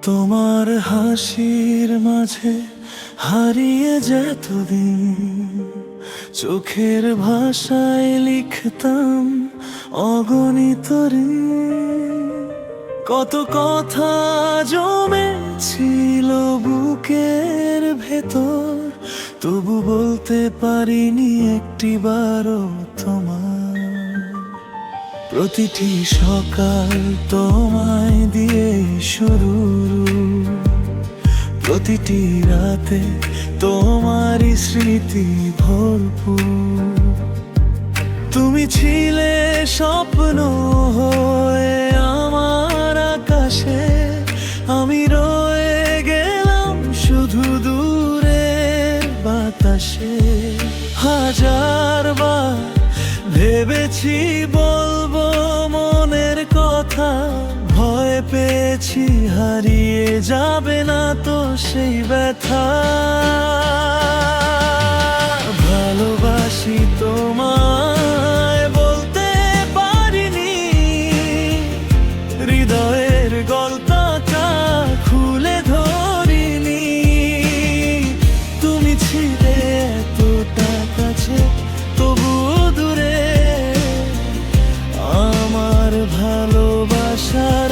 তোমার হাসির মাঝে হারিয়ে যেতদিন, চোখের ভাষায় লিখতাম অগণিত ঋণ। কত কথা জমেছিল বুকের ভেতর, তবু বলতে পারিনি একটিবারও তোমার। প্রতিটি সকাল তোমায় দিয়ে শুরু, প্রতিটি রাতে তোমারই স্মৃতি ভরপুর। তুমি ছিলে স্বপ্ন হয়ে আমার আকাশে, আমি রয়ে গেলাম শুধু দূরের বাতাসে। হাজারবার ভেবেছি বলবো মনের কথা, ভয় পেয়েছি হারিয়ে যাবে না তো সেই ব্যথা। ভালোবাসি তোমায় বলতে পারিনি, হৃদয়ের গল্পটা খুলে ধরিনি। তুমি ছিলে এতটা কাছে তবুও দূরে, আমার ভালোবাসার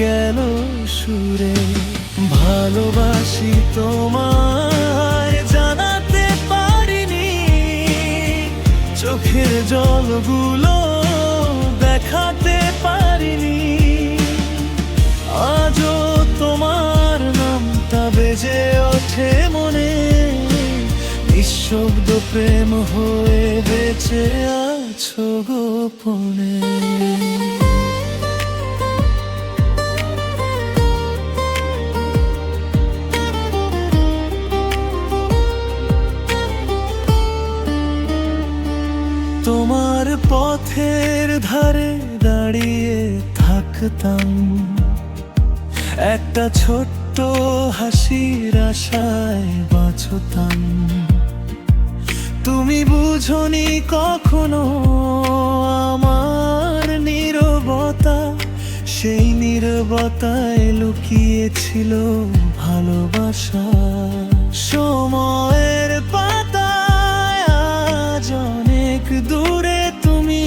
গেল সুরে। ভালোবাসি তোমায় জানাতে পারিনি, চোখের জলগুলো দেখাতে পারিনি। আজও তোমার নামটা বেজে ওঠে মনে, নিঃশব্দ প্রেম হয়ে বেঁচে আছো গোপনে। তোমার পথের ধারে দাঁড়িয়ে থাকতাম, একটা ছোট্ট হাসির আশায় বাঁচতাম। তুমি বুঝোনি কখনো আমার নীরবতা, সেই নীরবতায় লুকিয়েছিল ভালোবাসা। সময়ের পাতায় আজ অনেক দূরে তুমি,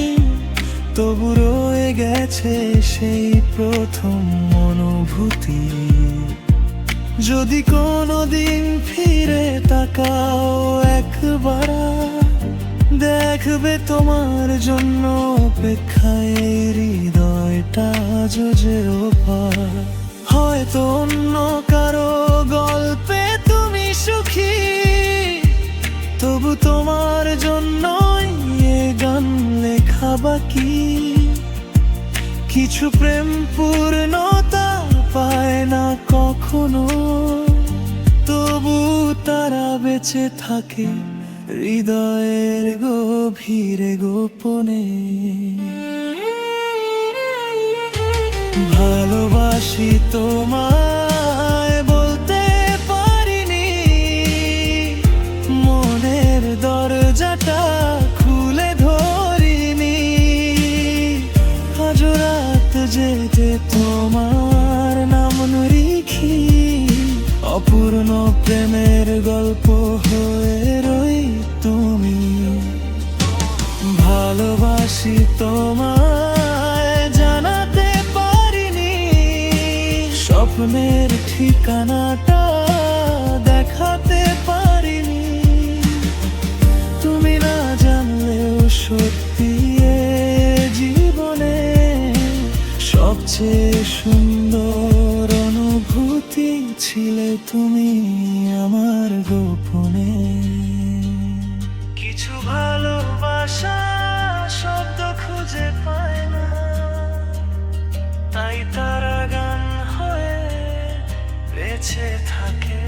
তবু রয়ে গেছে সেই প্রথম অনুভূতি। যদি কোনোদিন ফিরে তাকাও একবার, দেখবে তোমার জন্য অপেক্ষায় হৃদয়টা আজও পার। হয়তো অন্য কারো গল্পে তুমি সুখী, তবু তোমার জন্যই এ গান লেখা বাকি। কিছু প্রেম পূর্ণতা পায় না কখনো, তবু তারা বেঁচে থাকে হৃদয়ের গভীরে গোপনে। ভালোবাসি তোমায় বলতে পারিনি, মনের দরজাটা খুলে ধরিনি। আজ রাত জেগে তোমার নাম লিখি, অপূর্ণ প্রেমের গল্প হয়ে রই তুমি। ভালোবাসি তোমায় জানাতে পারিনি, স্বপ্নের ঠিকানাটা দেখাতে পারিনি। তুমি না জানলেও সত্যি এ জীবনে সবচেয়ে সুন্দর অনুভূতি ছিলে তুমি আমার গোপনে। কিছু ভালোবাসা শব্দ খুঁজে পায় না, তাই তারা গান হয়ে বেঁচে থাকে।